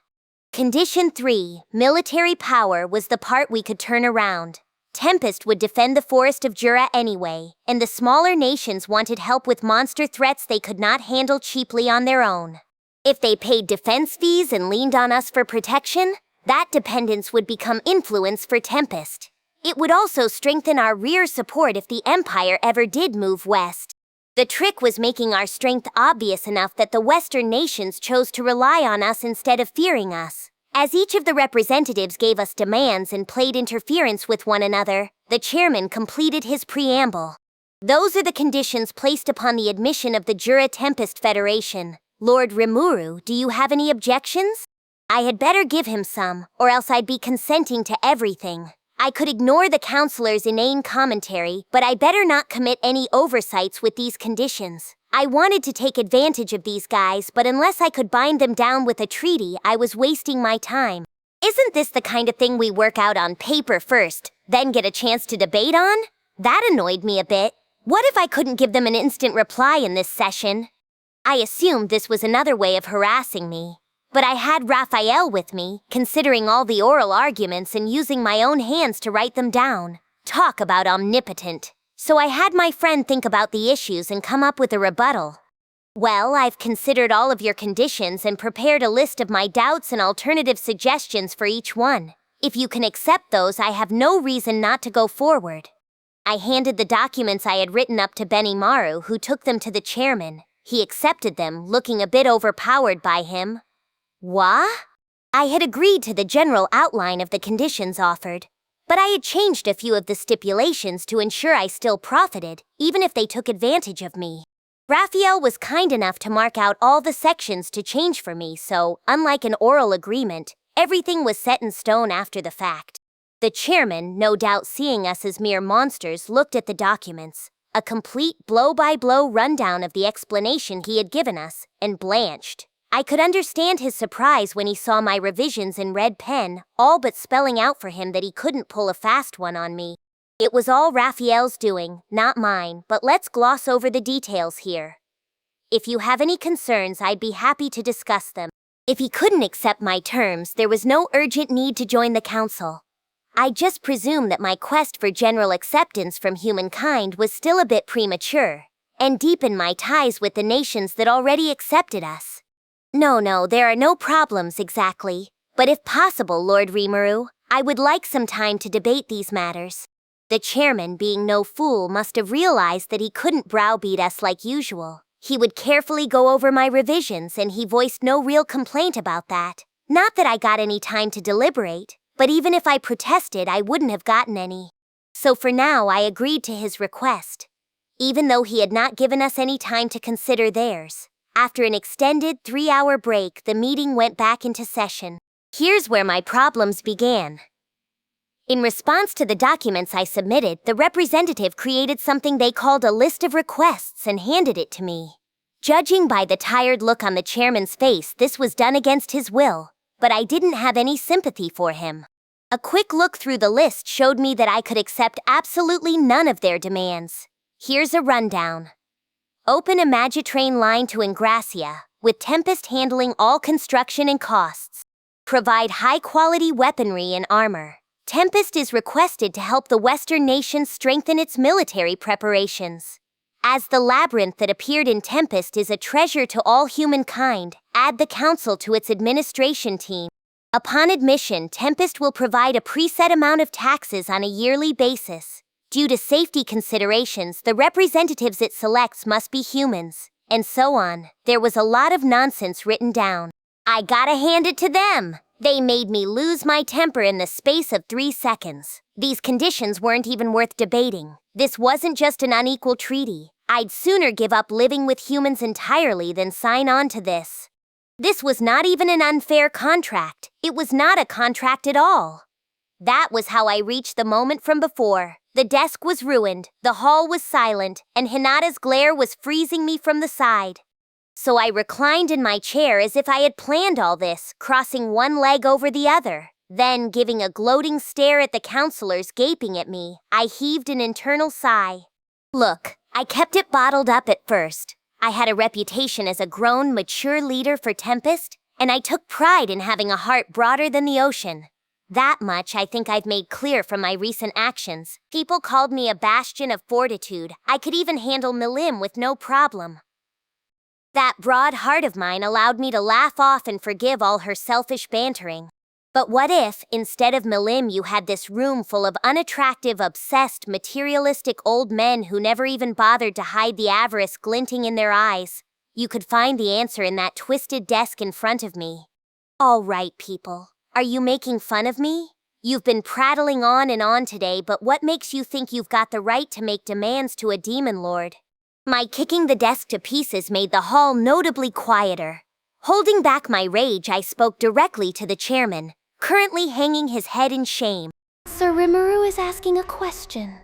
Condition 3, military power, was the part we could turn around. Tempest would defend the forest of Jura anyway, and the smaller nations wanted help with monster threats they could not handle cheaply on their own. If they paid defense fees and leaned on us for protection, that dependence would become influence for Tempest. It would also strengthen our rear support if the Empire ever did move west. The trick was making our strength obvious enough that the Western nations chose to rely on us instead of fearing us. As each of the representatives gave us demands and played interference with one another, the chairman completed his preamble. Those are the conditions placed upon the admission of the Jura Tempest Federation. Lord Rimuru, do you have any objections? I had better give him some, or else I'd be consenting to everything. I could ignore the counselor's inane commentary, but I better not commit any oversights with these conditions. I wanted to take advantage of these guys, but unless I could bind them down with a treaty, I was wasting my time. Isn't this the kind of thing we work out on paper first, then get a chance to debate on? That annoyed me a bit. What if I couldn't give them an instant reply in this session? I assumed this was another way of harassing me. But I had Raphael with me, considering all the oral arguments and using my own hands to write them down. Talk about omnipotent. So I had my friend think about the issues and come up with a rebuttal. Well, I've considered all of your conditions and prepared a list of my doubts and alternative suggestions for each one. If you can accept those, I have no reason not to go forward. I handed the documents I had written up to Benimaru, who took them to the chairman. He accepted them, looking a bit overpowered by him. What? I had agreed to the general outline of the conditions offered, but I had changed a few of the stipulations to ensure I still profited, even if they took advantage of me. Raphael was kind enough to mark out all the sections to change for me, so, unlike an oral agreement, everything was set in stone after the fact. The chairman, no doubt seeing us as mere monsters, looked at the documents, a complete blow-by-blow rundown of the explanation he had given us, and blanched. I could understand his surprise when he saw my revisions in red pen, all but spelling out for him that he couldn't pull a fast one on me. It was all Raphael's doing, not mine, but let's gloss over the details here. If you have any concerns, I'd be happy to discuss them. If he couldn't accept my terms, there was no urgent need to join the council. I just presumed that my quest for general acceptance from humankind was still a bit premature, and deepened my ties with the nations that already accepted us. No, there are no problems exactly, but if possible, Lord Rimuru, I would like some time to debate these matters. The chairman, being no fool, must have realized that he couldn't browbeat us like usual. He would carefully go over my revisions, and he voiced no real complaint about that. Not that I got any time to deliberate, but even if I protested, I wouldn't have gotten any. So for now, I agreed to his request, even though he had not given us any time to consider theirs. After an extended 3-hour break, the meeting went back into session. Here's where my problems began. In response to the documents I submitted, the representative created something they called a list of requests and handed it to me. Judging by the tired look on the chairman's face, this was done against his will, but I didn't have any sympathy for him. A quick look through the list showed me that I could accept absolutely none of their demands. Here's a rundown. Open a Magitrain line to Englesia, with Tempest handling all construction and costs. Provide high-quality weaponry and armor. Tempest is requested to help the Western nations strengthen its military preparations. As the labyrinth that appeared in Tempest is a treasure to all humankind, add the council to its administration team. Upon admission, Tempest will provide a preset amount of taxes on a yearly basis. Due to safety considerations, the representatives it selects must be humans, and so on. There was a lot of nonsense written down. I gotta hand it to them. They made me lose my temper in the space of 3 seconds. These conditions weren't even worth debating. This wasn't just an unequal treaty. I'd sooner give up living with humans entirely than sign on to this. This was not even an unfair contract. It was not a contract at all. That was how I reached the moment from before. The desk was ruined, the hall was silent, and Hinata's glare was freezing me from the side. So I reclined in my chair as if I had planned all this, crossing one leg over the other. Then, giving a gloating stare at the counselors gaping at me, I heaved an internal sigh. Look, I kept it bottled up at first. I had a reputation as a grown, mature leader for Tempest, and I took pride in having a heart broader than the ocean. That much I think I've made clear from my recent actions. People called me a bastion of fortitude. I could even handle Milim with no problem. That broad heart of mine allowed me to laugh off and forgive all her selfish bantering. But what if, instead of Milim, you had this room full of unattractive, obsessed, materialistic old men who never even bothered to hide the avarice glinting in their eyes? You could find the answer in that twisted desk in front of me. All right, people. Are you making fun of me? You've been prattling on and on today, but what makes you think you've got the right to make demands to a demon lord? My kicking the desk to pieces made the hall notably quieter. Holding back my rage, I spoke directly to the chairman, currently hanging his head in shame. Sir Rimuru is asking a question.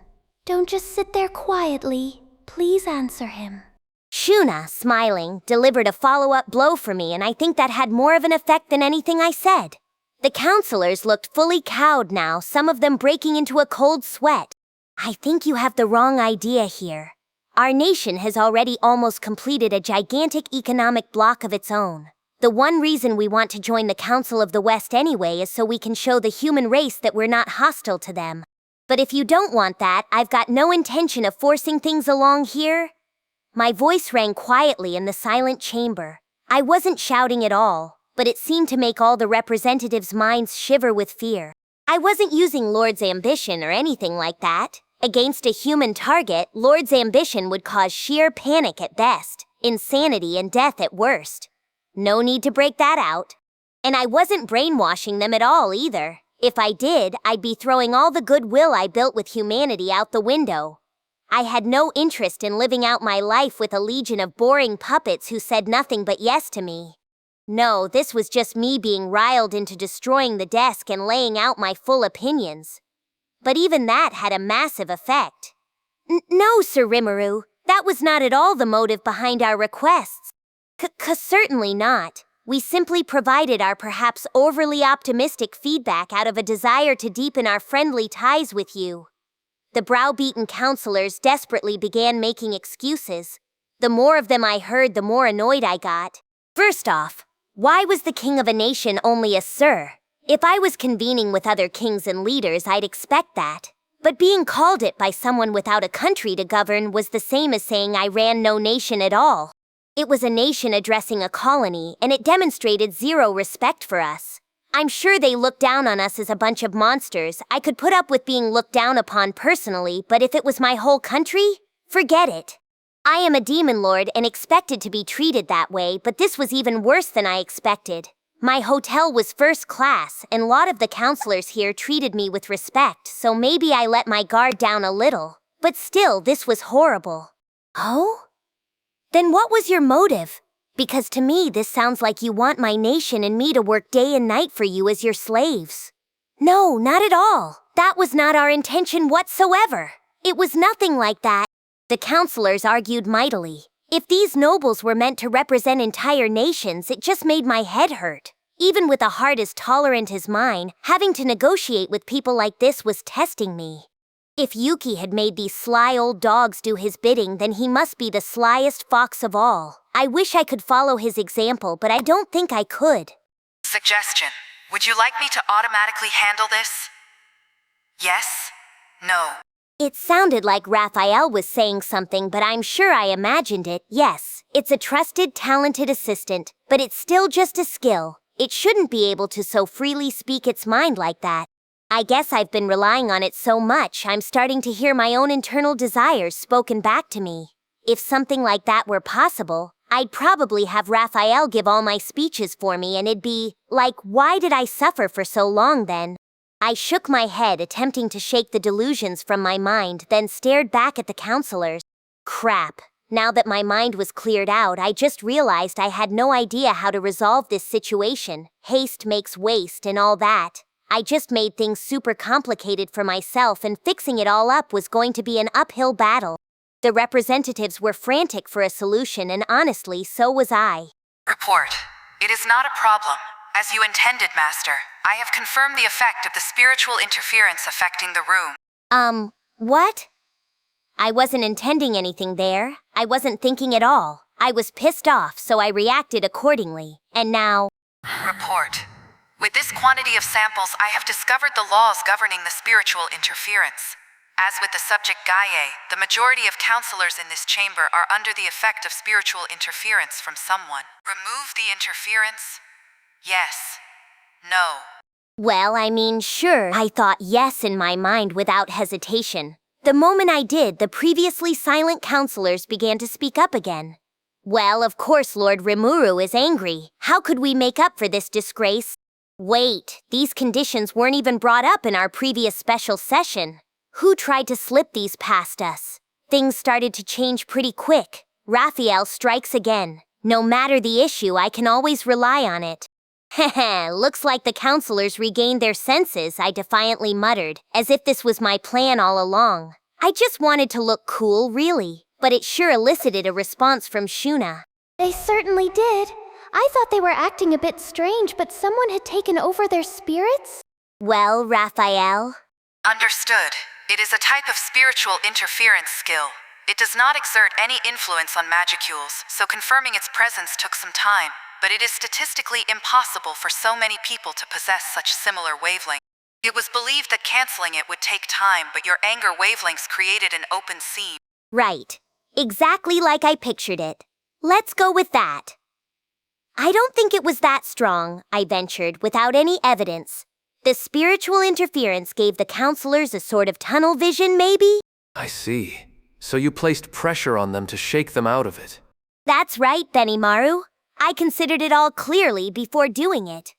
Don't just sit there quietly. Please answer him. Shuna, smiling, delivered a follow-up blow for me, and I think that had more of an effect than anything I said. The counselors looked fully cowed now, some of them breaking into a cold sweat. I think you have the wrong idea here. Our nation has already almost completed a gigantic economic block of its own. The one reason we want to join the Council of the West anyway is so we can show the human race that we're not hostile to them. But if you don't want that, I've got no intention of forcing things along here. My voice rang quietly in the silent chamber. I wasn't shouting at all, but it seemed to make all the representatives' minds shiver with fear. I wasn't using Lord's ambition or anything like that. Against a human target, Lord's ambition would cause sheer panic at best, insanity and death at worst. No need to break that out. And I wasn't brainwashing them at all either. If I did, I'd be throwing all the goodwill I built with humanity out the window. I had no interest in living out my life with a legion of boring puppets who said nothing but yes to me. No, this was just me being riled into destroying the desk and laying out my full opinions. But even that had a massive effect. No, Sir Rimuru, that was not at all the motive behind our requests. Certainly not. We simply provided our perhaps overly optimistic feedback out of a desire to deepen our friendly ties with you. The browbeaten counselors desperately began making excuses. The more of them I heard, the more annoyed I got. First off, why was the king of a nation only a sir? If I was convening with other kings and leaders, I'd expect that. But being called it by someone without a country to govern was the same as saying I ran no nation at all. It was a nation addressing a colony, and it demonstrated zero respect for us. I'm sure they look down on us as a bunch of monsters. I could put up with being looked down upon personally, but if it was my whole country, forget it. I am a demon lord and expected to be treated that way, but this was even worse than I expected. My hotel was first class, and a lot of the counselors here treated me with respect, so maybe I let my guard down a little. But still, this was horrible. Oh? Then what was your motive? Because to me, this sounds like you want my nation and me to work day and night for you as your slaves. No, not at all. That was not our intention whatsoever. It was nothing like that. The counselors argued mightily. If these nobles were meant to represent entire nations, it just made my head hurt. Even with a heart as tolerant as mine, having to negotiate with people like this was testing me. If Yuki had made these sly old dogs do his bidding, then he must be the slyest fox of all. I wish I could follow his example, but I don't think I could. Suggestion. Would you like me to automatically handle this? Yes? No? It sounded like Raphael was saying something, but I'm sure I imagined it. Yes, it's a trusted, talented assistant, but it's still just a skill. It shouldn't be able to so freely speak its mind like that. I guess I've been relying on it so much, I'm starting to hear my own internal desires spoken back to me. If something like that were possible, I'd probably have Raphael give all my speeches for me, and it'd be like, why did I suffer for so long then? I shook my head, attempting to shake the delusions from my mind, then stared back at the counselors. Crap. Now that my mind was cleared out, I just realized I had no idea how to resolve this situation. Haste makes waste and all that. I just made things super complicated for myself, and fixing it all up was going to be an uphill battle. The representatives were frantic for a solution, and honestly, so was I. Report. It is not a problem. As you intended, Master, I have confirmed the effect of the spiritual interference affecting the room. What? I wasn't intending anything there. I wasn't thinking at all. I was pissed off, so I reacted accordingly. And now... Report. With this quantity of samples, I have discovered the laws governing the spiritual interference. As with the subject Gaie, the majority of counselors in this chamber are under the effect of spiritual interference from someone. Remove the interference? Yes. No. Well, I mean, sure. I thought yes in my mind without hesitation. The moment I did, the previously silent counselors began to speak up again. Well, of course Lord Rimuru is angry. How could we make up for this disgrace? Wait, these conditions weren't even brought up in our previous special session. Who tried to slip these past us? Things started to change pretty quick. Raphael strikes again. No matter the issue, I can always rely on it. Heh, looks like the counselors regained their senses, I defiantly muttered, as if this was my plan all along. I just wanted to look cool, really, but it sure elicited a response from Shuna. They certainly did. I thought they were acting a bit strange, but someone had taken over their spirits? Well, Raphael? Understood. It is a type of spiritual interference skill. It does not exert any influence on magicules, so confirming its presence took some time. But it is statistically impossible for so many people to possess such similar wavelengths. It was believed that canceling it would take time, but your anger wavelengths created an open seam. Right. Exactly like I pictured it. Let's go with that. I don't think it was that strong, I ventured, without any evidence. The spiritual interference gave the counselors a sort of tunnel vision, maybe? I see. So you placed pressure on them to shake them out of it. That's right, Benimaru. I considered it all clearly before doing it.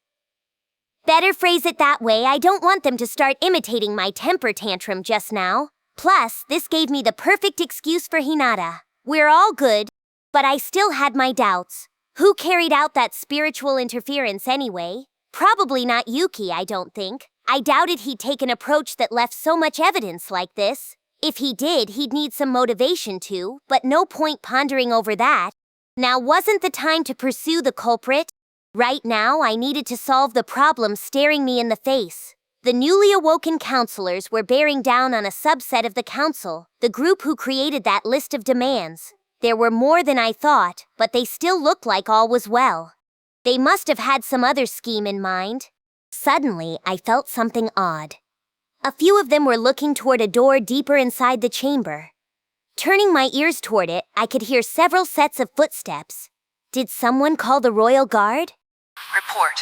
Better phrase it that way. I don't want them to start imitating my temper tantrum just now. Plus, this gave me the perfect excuse for Hinata. We're all good, but I still had my doubts. Who carried out that spiritual interference anyway? Probably not Yuki, I don't think. I doubted he'd take an approach that left so much evidence like this. If he did, he'd need some motivation to, but no point pondering over that. Now wasn't the time to pursue the culprit. Right now, I needed to solve the problem staring me in the face. The newly awoken counselors were bearing down on a subset of the council, the group who created that list of demands. There were more than I thought, but they still looked like all was well. They must have had some other scheme in mind. Suddenly, I felt something odd. A few of them were looking toward a door deeper inside the chamber. Turning my ears toward it, I could hear several sets of footsteps. Did someone call the royal guard? Report.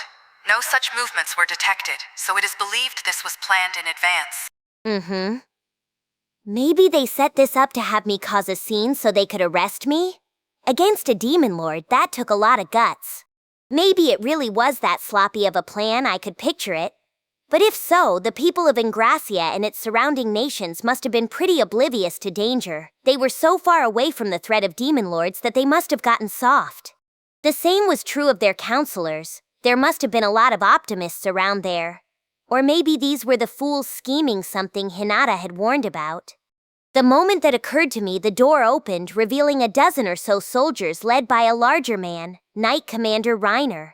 No such movements were detected, so it is believed this was planned in advance. Mm-hmm. Maybe they set this up to have me cause a scene so they could arrest me? Against a demon lord, that took a lot of guts. Maybe it really was that sloppy of a plan, I could picture it. But if so, the people of Englesia and its surrounding nations must have been pretty oblivious to danger. They were so far away from the threat of demon lords that they must have gotten soft. The same was true of their counselors. There must have been a lot of optimists around there. Or maybe these were the fools scheming something Hinata had warned about. The moment that occurred to me, the door opened, revealing a dozen or so soldiers led by a larger man, Knight Commander Reiner.